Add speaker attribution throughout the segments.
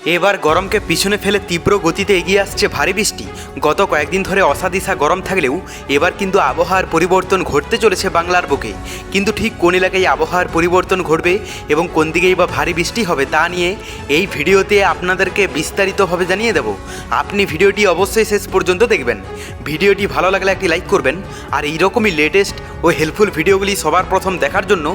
Speaker 1: এবার গরমকে পিছনে ফেলে তীব্র গতিতে এগিয়ে আসছে ভারী বৃষ্টি। গত কয়েকদিন ধরে অসাদিসা গরম থাকলেও এবার কিন্তু আবহাওয়ার পরিবর্তন ঘটতে চলেছে বাংলার বুকে। কিন্তু ঠিক কোন এলাকায় আবহাওয়ার পরিবর্তন ঘটবে এবং কোন দিকেই বা ভারী বৃষ্টি হবে তা নিয়ে এই ভিডিওতে আপনাদেরকে বিস্তারিতভাবে জানিয়ে দেব। আপনি ভিডিওটি অবশ্যই শেষ পর্যন্ত দেখবেন। ভিডিওটি ভালো লাগলে একটি লাইক করবেন, আর এইরকমই লেটেস্ট ও হেল্পফুল ভিডিওগুলি সবার প্রথম দেখার জন্য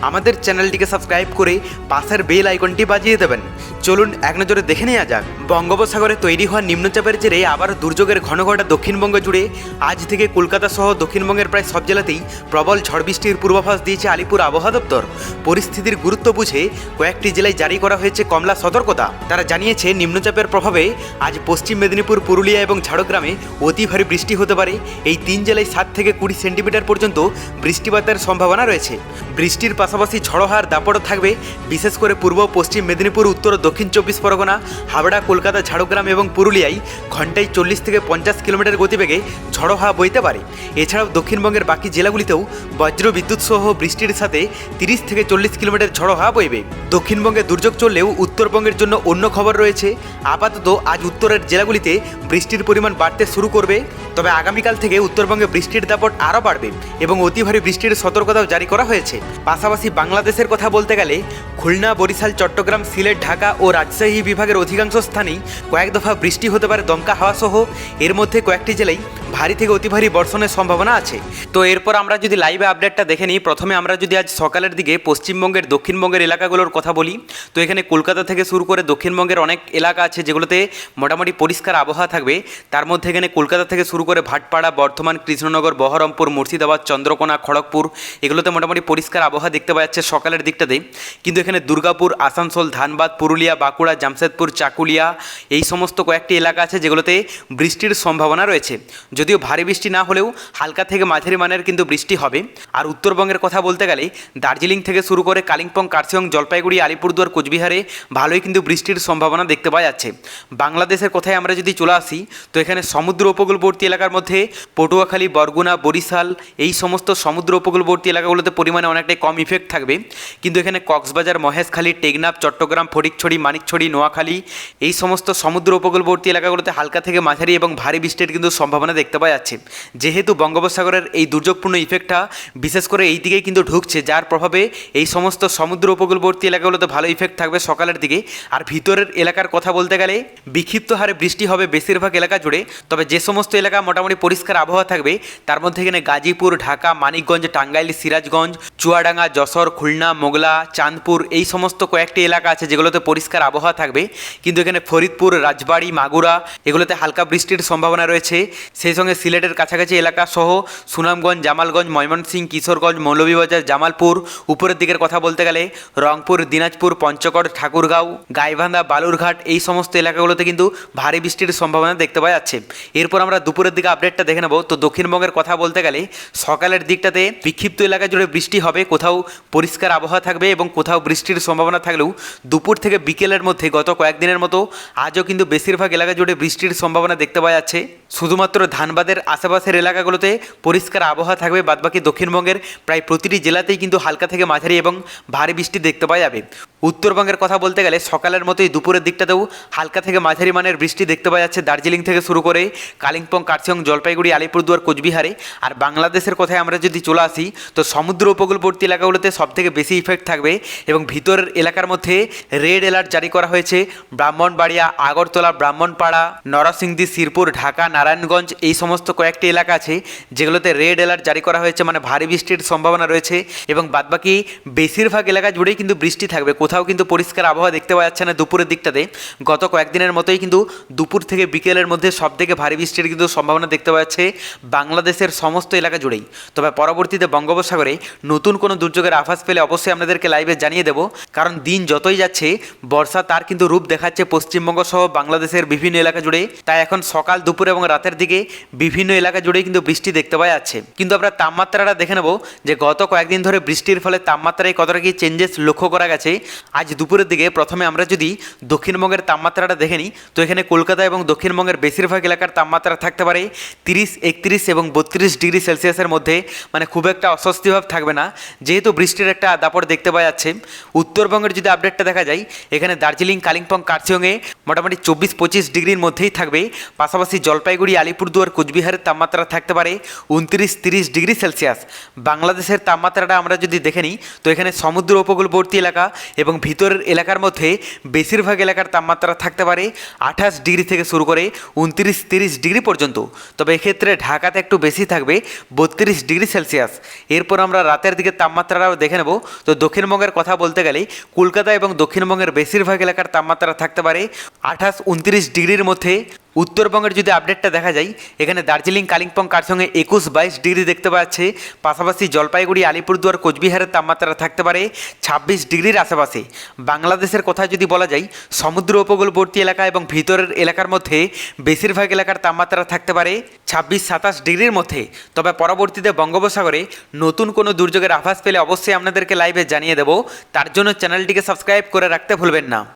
Speaker 1: আমাদের চ্যানেলটিকে সাবস্ক্রাইব করে পাশের বেল আইকনটি বাজিয়ে দেবেন। চলুন এক নজরে দেখে নেওয়া যাক। বঙ্গোপসাগরে তৈরি হওয়া নিম্নচাপের জেরে আবার দুর্যোগের ঘনঘটা দক্ষিণবঙ্গ জুড়ে আজ থেকে কলকাতা সহ দক্ষিণবঙ্গের প্রায় সব জেলাতেই প্রবল ঝড় বৃষ্টির পূর্বাভাস দিয়েছে আলিপুর আবহাওয়া দপ্তর। পরিস্থিতির গুরুত্ব বুঝে কয়েকটি জেলায় জারি করা হয়েছে কমলা সতর্কতা। তারা জানিয়েছে নিম্নচাপের প্রভাবে আজ পশ্চিম মেদিনীপুর, পুরুলিয়া এবং ঝাড়গ্রামে অতি ভারী বৃষ্টি হতে পারে। এই তিন জেলায় 7 থেকে 20 সেন্টিমিটার পর্যন্ত বৃষ্টিপাতের সম্ভাবনা রয়েছে। বৃষ্টির পাশাপাশি ঝড়ো হওয়ার দাপটও থাকবে, বিশেষ করে পূর্ব পশ্চিম মেদিনীপুর, উত্তর ও দক্ষিণ 24 পরগনা, হাবড়া, কলকাতা, ঝাড়গ্রাম এবং পুরুলিয়ায় ঘন্টায় 40 থেকে 50 কিলোমিটার গতিবেগে ঝড়ো হাওয়া বইতে পারে। এছাড়াও দক্ষিণবঙ্গের বাকি জেলাগুলিতেও বজ্র বিদ্যুৎ সহ বৃষ্টির সাথে 30 থেকে 40 কিলোমিটার ঝড়ো হাওয়া বইবে। দক্ষিণবঙ্গে দুর্যোগ চললেও উত্তরবঙ্গের জন্য অন্য খবর রয়েছে। আপাতত আজ উত্তরের জেলাগুলিতে বৃষ্টির পরিমাণ বাড়তে শুরু করবে, তবে আগামীকাল থেকে উত্তরবঙ্গে বৃষ্টির দাপট আরও বাড়বে এবং অতি ভারী বৃষ্টির সতর্কতাও জারি করা হয়েছে। পাশাপাশি বাংলাদেশের কথা বলতে গেলে খুলনা, বরিশাল, চট্টগ্রাম, সিলেট, ঢাকা ও রাজশাহী বিভাগের অধিকাংশ স্থানেই কয়েক দফা বৃষ্টি হতে পারে দমকা হাওয়া সহ। এর মধ্যে কয়েকটি জেলায় ভারী থেকে অতি ভারী বর্ষণের সম্ভাবনা আছে। তো এরপর আমরা যদি লাইভে আপডেটটা দেখে নিই, প্রথমে আমরা যদি আজ সকালের দিকে পশ্চিমবঙ্গের দক্ষিণবঙ্গের এলাকাগুলোর কথা বলি, তো এখানে কলকাতা থেকে শুরু করে দক্ষিণবঙ্গের অনেক এলাকা আছে যেগুলোতে মোটামুটি পরিষ্কার আবহাওয়া থাকবে। তার মধ্যে এখানে কলকাতা থেকে শুরু করে ভাটপাড়া, বর্ধমান, কৃষ্ণনগর, বহরমপুর, মুর্শিদাবাদ, চন্দ্রকোনা, খড়গপুর এগুলোতে মোটামুটি পরিষ্কার আবহাওয়া দেখতে পাওয়া যাচ্ছে সকালের দিকটাতে। কিন্তু এখানে দুর্গাপুর, আসানসোল, ধানবাদ, পুরুলিয়া, বাঁকুড়া, জামশেদপুর, চাকুলিয়া এই সমস্ত কয়েকটি এলাকা আছে যেগুলোতে বৃষ্টির সম্ভাবনা রয়েছে। যদিও ভারী বৃষ্টি না হলেও হালকা থেকে মাঝারি মানের কিন্তু বৃষ্টি হবে। আর উত্তরবঙ্গের কথা বলতে গেলে দার্জিলিং থেকে শুরু করে কালিম্পং, কার্শিয়ং, জলপাইগুড়ি, আলিপুরদুয়ার, কোচবিহারে ভালোই কিন্তু বৃষ্টির সম্ভাবনা দেখতে পাওয়া যাচ্ছে। বাংলাদেশের কথায় আমরা যদি চলে আসি, তো এখানে সমুদ্র উপকূলবর্তী এলাকার মধ্যে পটুয়াখালী, বরগুনা, বরিশাল এই সমস্ত সমুদ্র উপকূলবর্তী এলাকাগুলোতে পরিমাণে অনেকটাই কম ইফেক্ট থাকবে। কিন্তু এখানে কক্সবাজার, মহেশখালী, টেকনাফ, চট্টগ্রাম, ফটিকছড়ি, মানিকছড়ি, নোয়াখালী এই সমস্ত সমুদ্র উপকূলবর্তী এলাকাগুলোতে হালকা থেকে মাঝারি এবং ভারী বৃষ্টির কিন্তু সম্ভাবনা দেখতে পাওয়া যাচ্ছে। যেহেতু বঙ্গোপসাগরের এই দুর্যোগপূর্ণ ইফেক্টটা বিশেষ করে এই দিকেই কিন্তু ঢুকছে, যার প্রভাবে এই সমস্ত সমুদ্র উপকূলবর্তী এলাকাগুলোতে ভালো ইফেক্ট থাকবে সকালের দিকে। আর ভিতরের এলাকার কথা বলতে গেলে বিক্ষিপ্ত হারে বৃষ্টি হবে বেশিরভাগ এলাকা জুড়ে। তবে যে সমস্ত এলাকা মোটামুটি পরিষ্কার আবহাওয়া থাকবে তার মধ্যে এখানে গাজীপুর, ঢাকা, মানিকগঞ্জ, টাঙ্গাইল, সিরাজগঞ্জ, চুয়াডাঙ্গা, যশোর, খুলনা, মোগলা, চাঁদপুর এই সমস্ত কয়েকটি এলাকা আছে যেগুলোতে পরিষ্কার আবহাওয়া থাকবে। কিন্তু এখানে ফরিদপুর, রাজবাড়ী, মাগুরা এগুলোতে হালকা বৃষ্টির সম্ভাবনা রয়েছে। সেই সঙ্গে সিলেটের কাছাকাছি এলাকা সহ সুনামগঞ্জ, জামালগঞ্জ, ময়মনসিংহ, কিশোরগঞ্জ, মৌলভীবাজার, জামালপুর, উপরের দিকের কথা বলতে গেলে রংপুর, দিনাজপুর, পঞ্চগড়, ঠাকুরগাঁও, গাইবান্ধা, বালুরঘাট এই সমস্ত এলাকাগুলোতে কিন্তু ভারী বৃষ্টির সম্ভাবনা দেখতে পাওয়া যাচ্ছে। এরপর আমরা দুপুরের দিকে আপডেটটা দেখে নেব। তো দক্ষিণবঙ্গের কথা বলতে গেলে সকালের দিকটাতে বিক্ষিপ্ত এলাকা জুড়ে বৃষ্টি হবে, কোথাও পরিষ্কার আবহাওয়া থাকবে এবং কোথাও বৃষ্টির সম্ভাবনা থাকলেও দুপুর থেকে বিকেলের মধ্যে গত কয়েকদিনের মতো আজও কিন্তু বেশিরভাগ এলাকা জুড়ে বৃষ্টির সম্ভাবনা দেখতে পাওয়া যাচ্ছে। শুধুমাত্র ধানবাদের আশেপাশের এলাকাগুলোতে পরিষ্কার আবহাওয়া থাকবে, বাদবাকি দক্ষিণবঙ্গের প্রায় প্রতিটি জেলাতেই কিন্তু হালকা থেকে মাঝারি এবং ভারী বৃষ্টি দেখতে পাওয়া যাবে। উত্তরবঙ্গের কথা বলতে গেলে সকালের মতোই দুপুরের দিকটাতেও হালকা থেকে মাঝারি মানের বৃষ্টি দেখতে পাওয়া যাচ্ছে দার্জিলিং থেকে শুরু করে কালিম্পং, কার্শিয়ং, জলপাইগুড়ি, আলিপুরদুয়ার, কোচবিহারে। আর বাংলাদেশের কথায় আমরা যদি চলে আসি, তো সমুদ্র উপকূলবর্তী এলাকাগুলোতে সবথেকে বেশি ইফেক্ট থাকবে এবং ভিতরের এলাকার মধ্যে রেড অ্যালার্ট জারি করা হয়েছে ব্রাহ্মণবাড়িয়া, আগরতলা, ব্রাহ্মণপাড়া, নরসিংদী, শিরপুর, ঢাকা, নারায়ণগঞ্জ এই সমস্ত কয়েকটি এলাকা আছে যেগুলোতে রেড অ্যালার্ট জারি করা হয়েছে, মানে ভারী বৃষ্টির সম্ভাবনা রয়েছে। এবং বাদবাকি বেশিরভাগ এলাকা জুড়েই কিন্তু বৃষ্টি থাকবে, কোথাও কিন্তু পরিষ্কার আবহাওয়া দেখতে পাওয়া যাচ্ছে না দুপুরের দিকটাতে। গত কয়েকদিনের মতোই কিন্তু দুপুর থেকে বিকেলের মধ্যে সবথেকে ভারী বৃষ্টির কিন্তু সম্ভাবনা দেখতে পাওয়া যাচ্ছে বাংলাদেশের সমস্ত এলাকা জুড়েই। তবে পরবর্তীতে বঙ্গোপসাগরে নতুন কোনো দুর্যোগের আভাস পেলে অবশ্যই আপনাদেরকে লাইভে জানিয়ে দেবো, কারণ দিন যতই যাচ্ছে বর্ষা তার কিন্তু রূপ দেখাচ্ছে পশ্চিমবঙ্গ সহ বাংলাদেশের বিভিন্ন এলাকা জুড়ে। তাই এখন সকাল, দুপুর এবং রাতের দিকে বিভিন্ন এলাকা জুড়েই কিন্তু বৃষ্টি দেখতে পাওয়া যাচ্ছে। কিন্তু আমরা তাপমাত্রাটা দেখে নেব যে গত কয়েকদিন ধরে বৃষ্টির ফলে তাপমাত্রায় কতটা কি চেঞ্জেস লক্ষ্য করা গেছে। আজ দুপুরের দিকে প্রথমে আমরা যদি দক্ষিণবঙ্গের তাপমাত্রাটা দেখে নিই, তো এখানে কলকাতা এবং দক্ষিণবঙ্গের বেশিরভাগ এলাকার তাপমাত্রা থাকতে পারে 30, 31 এবং 32 ডিগ্রি সেলসিয়াসের মধ্যে, মানে খুব একটা অস্বস্তিভাব থাকবে না, যেহেতু বৃষ্টির একটা দাপট দেখতে পাওয়া যাচ্ছে। উত্তরবঙ্গের যদি আপডেটটা দেখা যায়, এখানে দার্জিলিং, কালিম্পং, কার্শিয়ংয়ে মোটামুটি 24-25 ডিগ্রির মধ্যেই থাকবে। পাশাপাশি জলপাইগুড়ি, আলিপুরদুয়ার, কোচবিহারের তাপমাত্রা থাকতে পারে 29-30 ডিগ্রি সেলসিয়াস। বাংলাদেশের তাপমাত্রাটা আমরা যদি দেখে নিই, তো এখানে সমুদ্র উপকূলবর্তী এলাকা এবং ভিতরের এলাকার মধ্যে বেশিরভাগ এলাকার তাপমাত্রা থাকতে পারে 28 ডিগ্রি থেকে শুরু করে 29-30 ডিগ্রি পর্যন্ত। তবে এক্ষেত্রে ঢাকাতে একটু বেশি থাকবে 32 ডিগ্রি সেলসিয়াস। এরপর আমরা রাতের দিকে তাপমাত্রাটাও দেখে নেব। তো দক্ষিণবঙ্গের কথা বলতে গেলে কলকাতা এবং দক্ষিণবঙ্গের বেশিরভাগ এলাকার তাপমাত্রা থাকতে পারে 28-29 ডিগ্রির মধ্যে। উত্তরবঙ্গের যদি আপডেটটা দেখা যায়, এখানে দার্জিলিং, কালিম্পং, কার্শিয়ংয়ে 21-22 ডিগ্রি দেখতে পাওয়া যাচ্ছে। পাশাপাশি জলপাইগুড়ি, আলিপুরদুয়ার, কোচবিহারের তাপমাত্রা থাকতে পারে 26 ডিগ্রির আশেপাশে। বাংলাদেশের কথা যদি বলা যায়, সমুদ্র উপকূলবর্তী এলাকা এবং ভিতরের এলাকার মধ্যে বেশিরভাগ এলাকার তাপমাত্রা থাকতে পারে 26-27 ডিগ্রির মধ্যে। তবে পরবর্তীতে বঙ্গোপসাগরে নতুন কোনো দুর্যোগের আভাস পেলে অবশ্যই আপনাদেরকে লাইভে জানিয়ে দেব। তার জন্য চ্যানেলটিকে সাবস্ক্রাইব করে রাখতে ভুলবেন না।